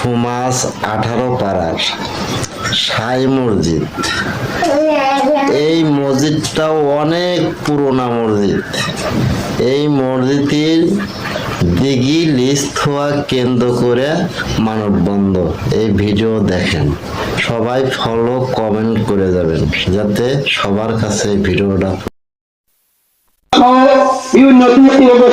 সমাজ 18 পাড়ার সাই মসজিদ। এই মসজিদটাও অনেক পুরোনো মসজিদ। এই মসজিদের দিঘি লিজ থোয়া কেন্দ্র করে মানববন্ধন। এই ভিডিও দেখেন, সবাই ফলো কমেন্ট করে যাবেন যাতে সবার কাছে এই ভিডিওটা বিভিন্ন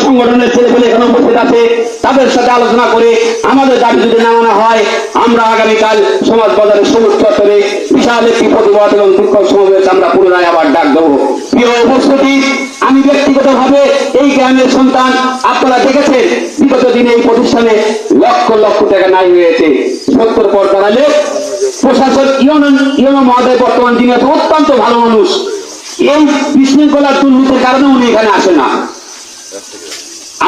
সংগঠনের ছেলেপেলে এখানে উপস্থিত আছে, তাদের সাথে আলোচনা করে আমাদের দাবি যদি না মানা হয়, আমরা আগামীকাল সমাজ বাজারের সবুজ চত্বরে বিশাল একটি প্রতিবাদ এবং বিক্ষোভ সমাবেশ আমরা পুনরায় আবার ডাক দেবো। প্রিয় উপস্থিতি, আমি ব্যক্তিগতভাবে এই গ্রামের সন্তান। আপনারা দেখেছেন বিগত দিনে এই প্রতিষ্ঠানে লক্ষ লক্ষ টাকা নাই হয়েছে। 70 পর দাঁড়ালে প্রশাসক ইয়নো মহোদয় বর্তমান দিনে অত্যন্ত ভালো মানুষ। এই বিশৃঙ্খলার দুর্নীতির কারণে উনি এখানে আসে না।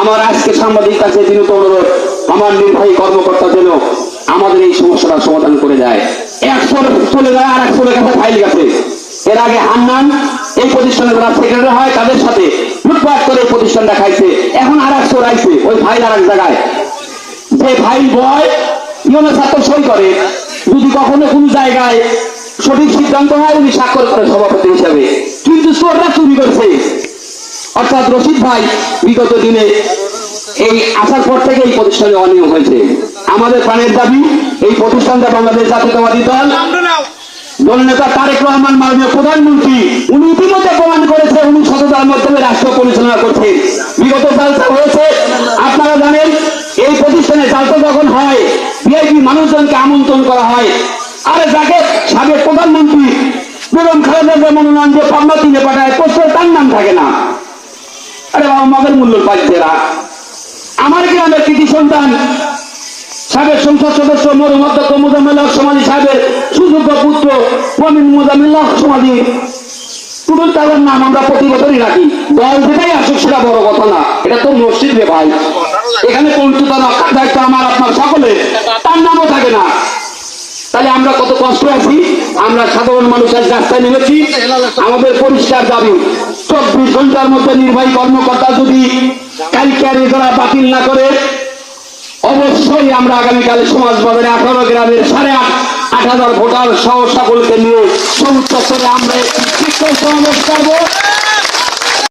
আমার আজকে সাংবাদিক কাছে বিনীত অনুরোধ, আমার নির্বাহী কর্মকর্তা যেন আমাদের এই সমস্যাটা সমাধান করে যায়। 100 চলে যায় আর 100 কাছে ফাইল গেছে। এর আগে হান্নান এই প্রতিষ্ঠানের যারা সেক্রেটারি হয় তাদের সাথে লুটপাট করে এই প্রতিষ্ঠানটা খাইছে। এখন আর 100 আইছে, ওই ফাইল আর এক জায়গায়। যে ফাইল বয় ইউনো ছাত্র সই করে, যদি কখনো কোন জায়গায় সঠিক সিদ্ধান্ত হয় উনি স্বাক্ষর করে সভাপতি হিসাবে, কিন্তু চোররা চুরি করছে। অর্থাৎ রশিদ ভাই বিগত দিনে এই আসার পর থেকে এই প্রতিষ্ঠানে অনিয়ম হয়েছে। আমাদের প্রাণের দাবি এই প্রতিষ্ঠানটা বাংলাদেশ জাতীয়তাবাদী দল দলনেতা তারেক রহমান মাননীয় প্রধানমন্ত্রী উনি ইতিমধ্যে প্রমাণ করেছে উনি সততার মাধ্যমে রাষ্ট্র পরিচালনা করছে। বিগত জালসা হয়েছে, আপনারা জানেন এই প্রতিষ্ঠানে জালসা যখন হয় ভিআইপি মানুষজনকে আমন্ত্রণ করা হয়। আর যাকে সাবেক প্রধানমন্ত্রী বেগম খালেদা জিয়া মনোনয়ন দিয়ে পাবনা 3-এ পাঠায়, পোস্টারে তার নাম থাকে না। আরে বাবা, মগের মূল্য পাইছেরা। আমার গ্রামের কৃতি সন্তান সাবেক সংসদ সদস্য মরহুম অধ্যক্ষ মোজাম্মেল হক সমাধি সাহেবের সুযোগ্য পুত্র মমিন মোজাম্মেল হক সমাধি, পুরো তাদের নাম আমরা প্রতি বছরই রাখি। দল যেটাই আসুক সেটা বড় কথা না, এটা তো মসজিদ রে ভাই। এখানে পৌঁছতে রাখার দায়িত্ব আমার আপনার সকলে, তার নামও থাকে না। তাহলে আমরা কত কষ্ট আছি। আমরা সাধারণ মানুষের রাস্তায় নেমেছি। আমাদের পরিষ্কার দাবি 24 ঘন্টার মধ্যে নির্বাহী কর্মকর্তা যদি কালকে যারা বাতিল না করে, অবশ্যই আমরা আগামীকাল সমাজ বাজারে 18 গ্রামের 8,500 ভোটার সহ সকলকে নিয়ে সবুজ চত্বরে আমরা একটি বিক্ষোভ সমাবেশ করবো।